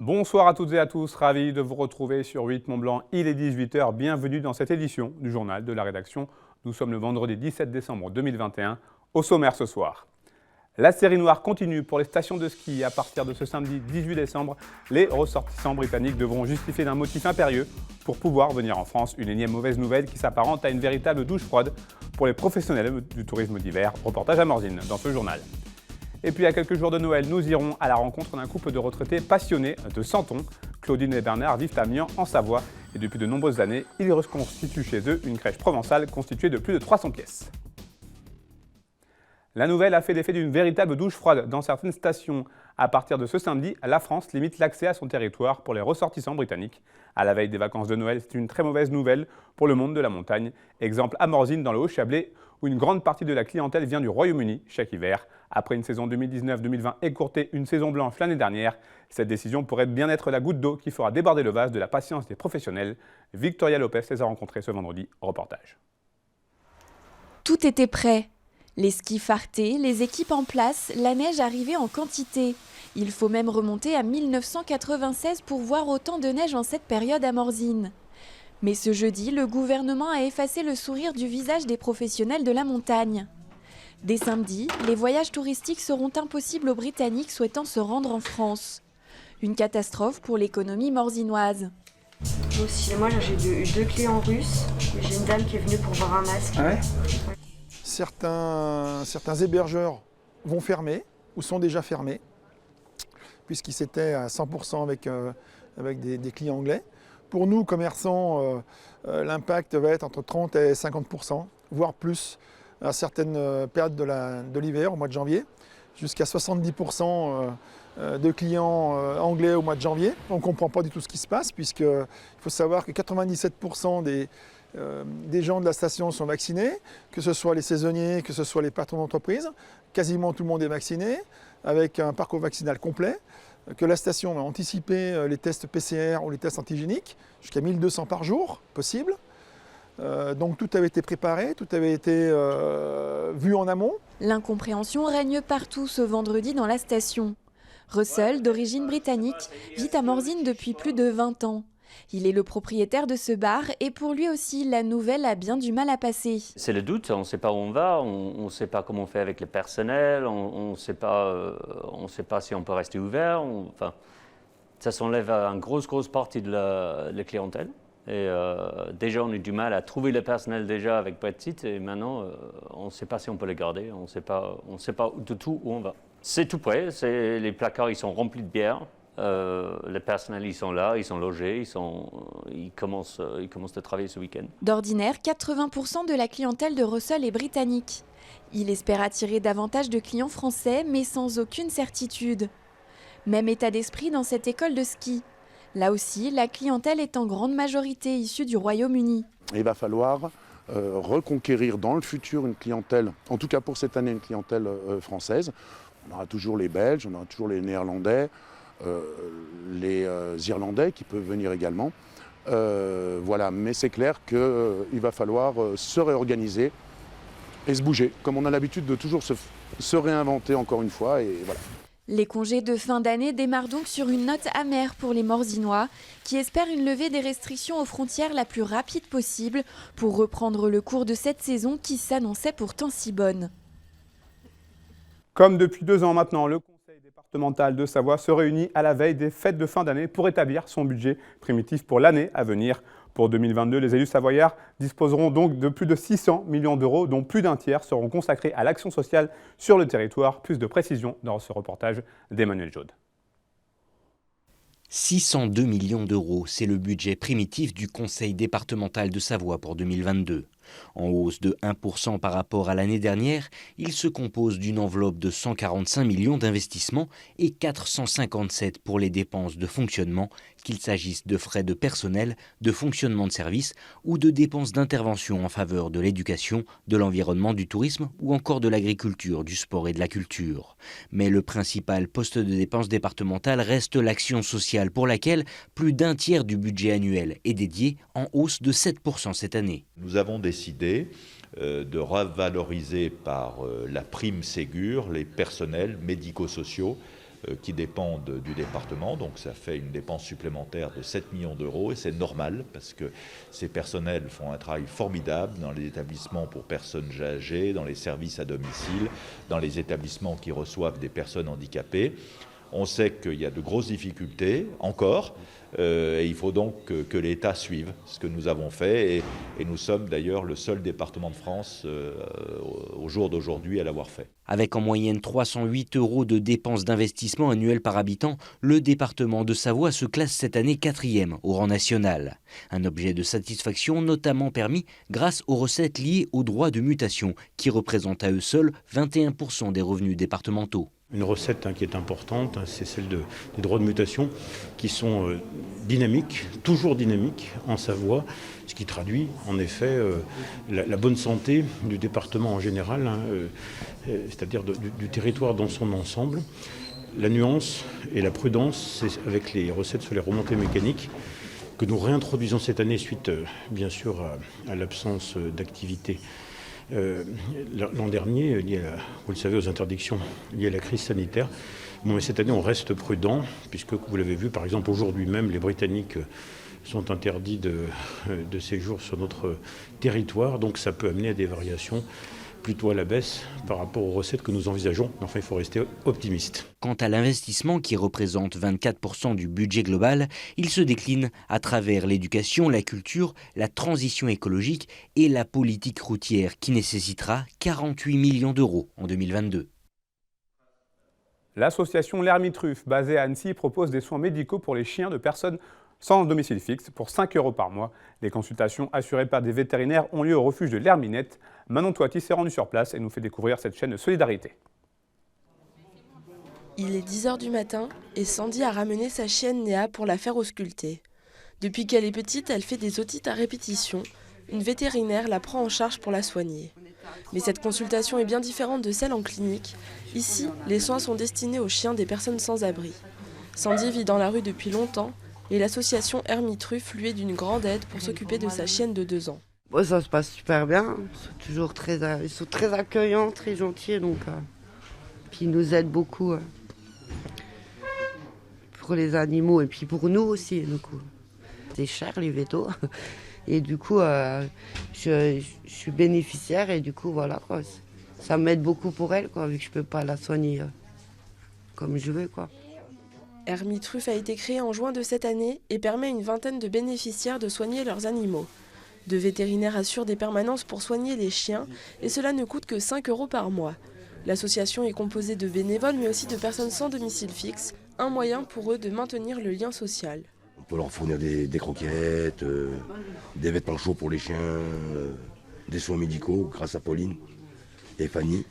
Bonsoir à toutes et à tous, ravi de vous retrouver sur 8 Mont-Blanc, il est 18h, bienvenue dans cette édition du journal de la rédaction. Nous sommes le vendredi 17 décembre 2021, au sommaire ce soir. La série noire continue pour les stations de ski. À partir de ce samedi 18 décembre, les ressortissants britanniques devront justifier d'un motif impérieux pour pouvoir venir en France. Une énième mauvaise nouvelle qui s'apparente à une véritable douche froide pour les professionnels du tourisme d'hiver. Reportage à Morzine dans ce journal. Et puis à quelques jours de Noël, nous irons à la rencontre d'un couple de retraités passionnés de Santon. Claudine et Bernard vivent à Mian en Savoie et depuis de nombreuses années, ils reconstituent chez eux une crèche provençale constituée de plus de 300 pièces. La nouvelle a fait l'effet d'une véritable douche froide dans certaines stations. À partir de ce samedi, la France limite l'accès à son territoire pour les ressortissants britanniques. À la veille des vacances de Noël, c'est une très mauvaise nouvelle pour le monde de la montagne. Exemple à Morzine dans le Haut-Chablais, où une grande partie de la clientèle vient du Royaume-Uni chaque hiver. Après une saison 2019-2020 écourtée, une saison blanche l'année dernière, cette décision pourrait bien être la goutte d'eau qui fera déborder le vase de la patience des professionnels. Victoria Lopez les a rencontrés ce vendredi. Reportage. Tout était prêt. Les skis fartés, les équipes en place, la neige arrivait en quantité. Il faut même remonter à 1996 pour voir autant de neige en cette période à Morzine. Mais ce jeudi, le gouvernement a effacé le sourire du visage des professionnels de la montagne. Dès samedi, les voyages touristiques seront impossibles aux Britanniques souhaitant se rendre en France. Une catastrophe pour l'économie morzinoise. Moi aussi, j'ai eu deux clients russes, j'ai une dame qui est venue pour voir un masque. Ah ouais. Certains hébergeurs vont fermer ou sont déjà fermés, puisqu'ils étaient à 100% avec des clients anglais. Pour nous, commerçants, l'impact va être entre 30 et 50%, voire plus à certaines périodes de l'hiver, au mois de janvier, jusqu'à 70% de clients anglais au mois de janvier. On ne comprend pas du tout ce qui se passe, puisqu'il faut savoir que 97% des gens de la station sont vaccinés, que ce soit les saisonniers, que ce soit les patrons d'entreprise. Quasiment tout le monde est vacciné, avec un parcours vaccinal complet, que la station a anticipé les tests PCR ou les tests antigéniques, jusqu'à 1200 par jour, possible. Donc tout avait été préparé, tout avait été vu en amont. L'incompréhension règne partout ce vendredi dans la station. Russell, d'origine britannique, vit à Morzine depuis plus de 20 ans. Il est le propriétaire de ce bar et pour lui aussi, la nouvelle a bien du mal à passer. C'est le doute, on ne sait pas où on va, on ne sait pas comment on fait avec le personnel, on ne sait pas si on peut rester ouvert. Ça s'enlève à une grosse partie de la clientèle. Et déjà, on a du mal à trouver le personnel déjà avec Brexit et maintenant, on ne sait pas si on peut le garder, on ne sait pas du tout où on va. C'est tout prêt, les placards ils sont remplis de bière. Les personnels, ils sont là, ils sont logés, ils commencent à travailler ce week-end. D'ordinaire, 80% de la clientèle de Russell est britannique. Il espère attirer davantage de clients français, mais sans aucune certitude. Même état d'esprit dans cette école de ski. Là aussi, la clientèle est en grande majorité issue du Royaume-Uni. Il va falloir reconquérir dans le futur une clientèle, en tout cas pour cette année, une clientèle française. On aura toujours les Belges, on aura toujours les Néerlandais, les Irlandais qui peuvent venir également. Voilà, mais c'est clair qu'il va falloir se réorganiser et se bouger, comme on a l'habitude de toujours se réinventer encore une fois. Et voilà. Les congés de fin d'année démarrent donc sur une note amère pour les Morzinois, qui espèrent une levée des restrictions aux frontières la plus rapide possible pour reprendre le cours de cette saison qui s'annonçait pourtant si bonne. Comme depuis 2 ans maintenant, le Conseil départemental de Savoie se réunit à la veille des fêtes de fin d'année pour établir son budget primitif pour l'année à venir. Pour 2022, les élus savoyards disposeront donc de plus de 600 millions d'euros, dont plus d'un tiers seront consacrés à l'action sociale sur le territoire. Plus de précisions dans ce reportage d'Emmanuel Jaude. 602 millions d'euros, c'est le budget primitif du Conseil départemental de Savoie pour 2022. En hausse de 1% par rapport à l'année dernière, il se compose d'une enveloppe de 145 millions d'investissements et 457 pour les dépenses de fonctionnement, qu'il s'agisse de frais de personnel, de fonctionnement de service ou de dépenses d'intervention en faveur de l'éducation, de l'environnement, du tourisme ou encore de l'agriculture, du sport et de la culture. Mais le principal poste de dépenses départementales reste l'action sociale pour laquelle plus d'un tiers du budget annuel est dédié, en hausse de 7% cette année. Nous avons décidé de revaloriser par la prime Ségur les personnels médico-sociaux qui dépendent du département, donc ça fait une dépense supplémentaire de 7 millions d'euros et c'est normal parce que ces personnels font un travail formidable dans les établissements pour personnes âgées, dans les services à domicile, dans les établissements qui reçoivent des personnes handicapées. On sait qu'il y a de grosses difficultés encore et il faut donc que l'État suive ce que nous avons fait et nous sommes d'ailleurs le seul département de France au jour d'aujourd'hui à l'avoir fait. Avec en moyenne 308 € de dépenses d'investissement annuelles par habitant, le département de Savoie se classe cette année 4e au rang national. Un objet de satisfaction notamment permis grâce aux recettes liées aux droits de mutation qui représentent à eux seuls 21% des revenus départementaux. Une recette qui est importante, c'est celle des droits de mutation qui sont dynamiques, toujours dynamiques en Savoie, ce qui traduit en effet la bonne santé du département en général, c'est-à-dire du territoire dans son ensemble. La nuance et la prudence, c'est avec les recettes sur les remontées mécaniques que nous réintroduisons cette année suite bien sûr à l'absence d'activité. L'an dernier, lié vous le savez, aux interdictions liées à la crise sanitaire. Bon, mais cette année, on reste prudent, puisque vous l'avez vu, par exemple, aujourd'hui même, les Britanniques sont interdits de séjour sur notre territoire. Donc ça peut amener à des variations plutôt à la baisse par rapport aux recettes que nous envisageons. Mais enfin, il faut rester optimiste. Quant à l'investissement qui représente 24% du budget global, il se décline à travers l'éducation, la culture, la transition écologique et la politique routière qui nécessitera 48 millions d'euros en 2022. L'association L'Hermitruffe, basée à Annecy, propose des soins médicaux pour les chiens de personnes sans domicile fixe pour 5 € par mois. Les consultations assurées par des vétérinaires ont lieu au refuge de l'Herminette. Manon Toiti s'est rendue sur place et nous fait découvrir cette chaîne de solidarité. Il est 10 h du matin et Sandy a ramené sa chienne Néa pour la faire ausculter. Depuis qu'elle est petite, elle fait des otites à répétition. Une vétérinaire la prend en charge pour la soigner. Mais cette consultation est bien différente de celle en clinique. Ici, les soins sont destinés aux chiens des personnes sans abri. Sandy vit dans la rue depuis longtemps et l'association Hermitruffe lui est d'une grande aide pour s'occuper de sa chienne de 2 ans. Ouais, ça se passe super bien, ils sont très accueillants, très gentils, donc puis ils nous aident beaucoup pour les animaux et puis pour nous aussi. Du coup. C'est cher les vétos et du coup je suis bénéficiaire et du coup voilà quoi. Ça m'aide beaucoup pour elle quoi, vu que je peux pas la soigner comme je veux quoi. Hermitruffe a été créée en juin de cette année et permet à une vingtaine de bénéficiaires de soigner leurs animaux. 2 vétérinaires assurent des permanences pour soigner les chiens et cela ne coûte que 5 € par mois. L'association est composée de bénévoles mais aussi de personnes sans domicile fixe, un moyen pour eux de maintenir le lien social. On peut leur fournir des croquettes, des vêtements chauds pour les chiens, des soins médicaux grâce à Pauline et Fanny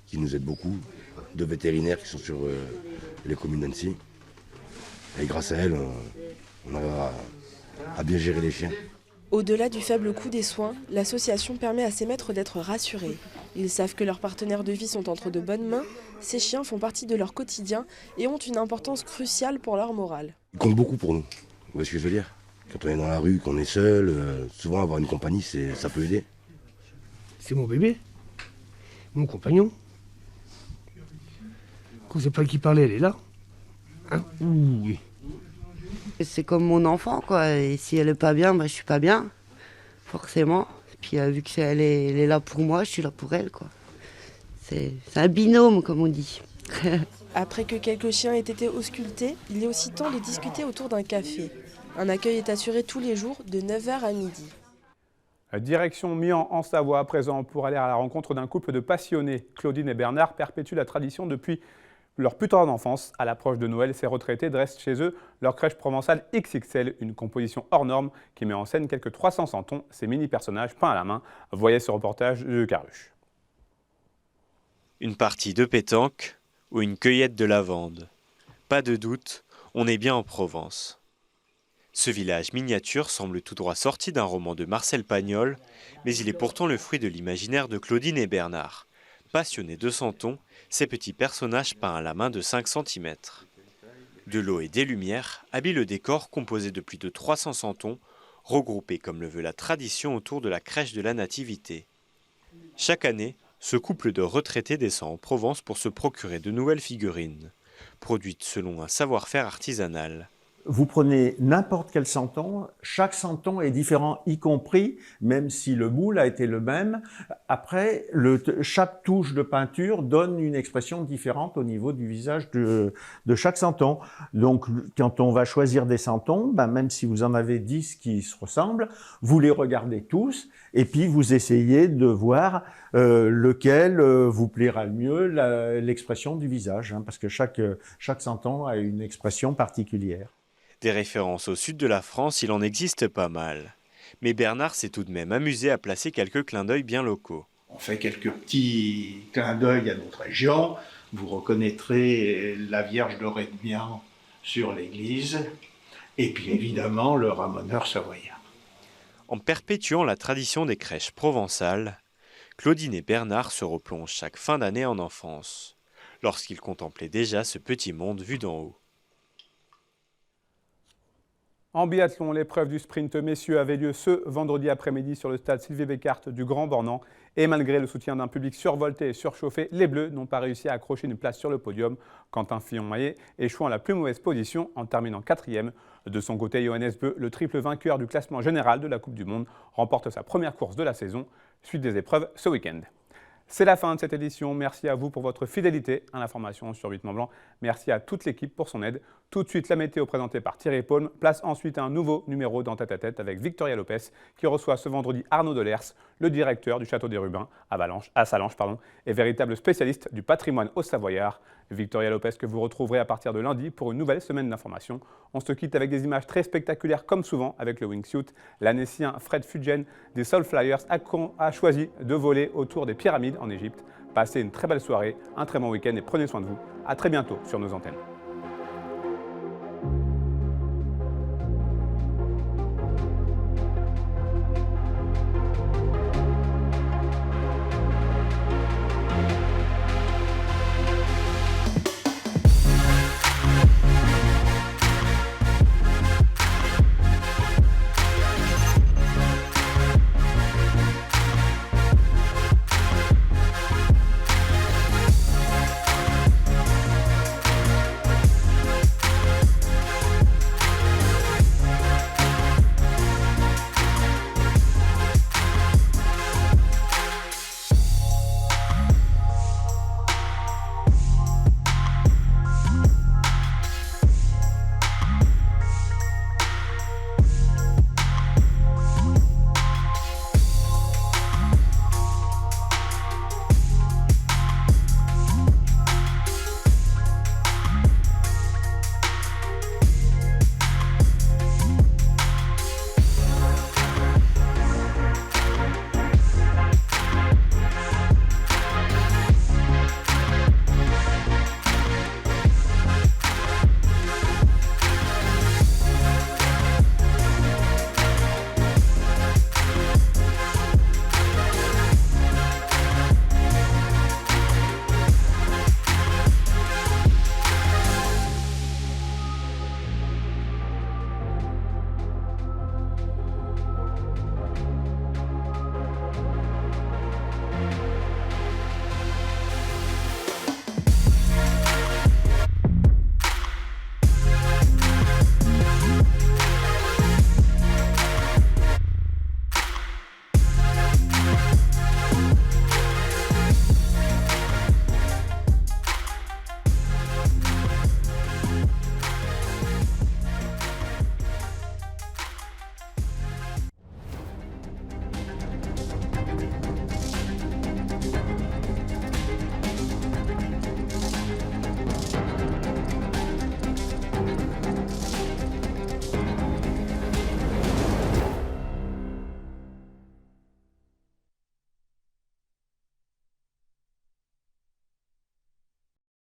qui nous aident beaucoup, 2 vétérinaires qui sont sur les communes d'Annecy. Et grâce à elles, on arrive à bien gérer les chiens. Au-delà du faible coût des soins, l'association permet à ces maîtres d'être rassurés. Ils savent que leurs partenaires de vie sont entre de bonnes mains, ces chiens font partie de leur quotidien et ont une importance cruciale pour leur morale. Ils comptent beaucoup pour nous, vous voyez ce que je veux dire? Quand on est dans la rue, qu'on est seul, souvent avoir une compagnie, ça peut aider. C'est mon bébé, mon compagnon. Quand c'est pas qui parlait, elle est là. Hein? Oui. C'est comme mon enfant quoi, et si elle est pas bien, je suis pas bien, forcément. Puis vu qu'elle est là pour moi, je suis là pour elle quoi. C'est un binôme comme on dit. Après que quelques chiens aient été auscultés, il est aussi temps de discuter autour d'un café. Un accueil est assuré tous les jours de 9 h à midi. Direction Mian en Savoie à présent pour aller à la rencontre d'un couple de passionnés. Claudine et Bernard perpétuent la tradition depuis leur plus tendre enfance. À l'approche de Noël, ces retraités dressent chez eux leur crèche provençale XXL, une composition hors norme qui met en scène quelques 300 santons, ces mini-personnages peints à la main. Voyez ce reportage de Caruche. Une partie de pétanque ou une cueillette de lavande. Pas de doute, on est bien en Provence. Ce village miniature semble tout droit sorti d'un roman de Marcel Pagnol, mais il est pourtant le fruit de l'imaginaire de Claudine et Bernard. Passionnés de santons, ces petits personnages peints à la main de 5 cm. De l'eau et des lumières habillent le décor composé de plus de 300 santons, regroupés comme le veut la tradition autour de la crèche de la Nativité. Chaque année, ce couple de retraités descend en Provence pour se procurer de nouvelles figurines. produite selon un savoir-faire artisanal. Vous prenez n'importe quel santon, chaque santon est différent, y compris, même si le moule a été le même, après, chaque touche de peinture donne une expression différente au niveau du visage de chaque santon. Donc, quand on va choisir des santons, même si vous en avez 10 qui se ressemblent, vous les regardez tous, et puis vous essayez de voir lequel vous plaira le mieux, l'expression du visage, parce que chaque santon a une expression particulière. Des références au sud de la France, il en existe pas mal. Mais Bernard s'est tout de même amusé à placer quelques clins d'œil bien locaux. On fait quelques petits clins d'œil à notre région. Vous reconnaîtrez la Vierge dorée de Mian sur l'église. Et puis évidemment le ramoneur savoyard. En perpétuant la tradition des crèches provençales, Claudine et Bernard se replongent chaque fin d'année en enfance, lorsqu'ils contemplaient déjà ce petit monde vu d'en haut. En biathlon, l'épreuve du sprint messieurs avait lieu ce vendredi après-midi sur le stade Sylvie Bécart du Grand Bornand. Et malgré le soutien d'un public survolté et surchauffé, les Bleus n'ont pas réussi à accrocher une place sur le podium. Quentin Fillon-Maillet échoue en la plus mauvaise position en terminant 4e. De son côté, Johannes Beu, le triple vainqueur du classement général de la Coupe du Monde, remporte sa première course de la saison, suite des épreuves ce week-end. C'est la fin de cette édition. Merci à vous pour votre fidélité à l'information sur 8 Mont-Blanc. Merci à toute l'équipe pour son aide. Tout de suite, la météo présentée par Thierry Paume. Place ensuite un nouveau numéro dans Tête à Tête avec Victoria Lopez qui reçoit ce vendredi Arnaud Delers, le directeur du Château des Rubins à Salanches, et véritable spécialiste du patrimoine haut-savoyard. Victoria Lopez que vous retrouverez à partir de lundi pour une nouvelle semaine d'information. On se quitte avec des images très spectaculaires comme souvent avec le wingsuit. L'Annécien Fred Fudgen des Soul Flyers a choisi de voler autour des pyramides en Égypte. Passez une très belle soirée, un très bon week-end et prenez soin de vous. À très bientôt sur nos antennes.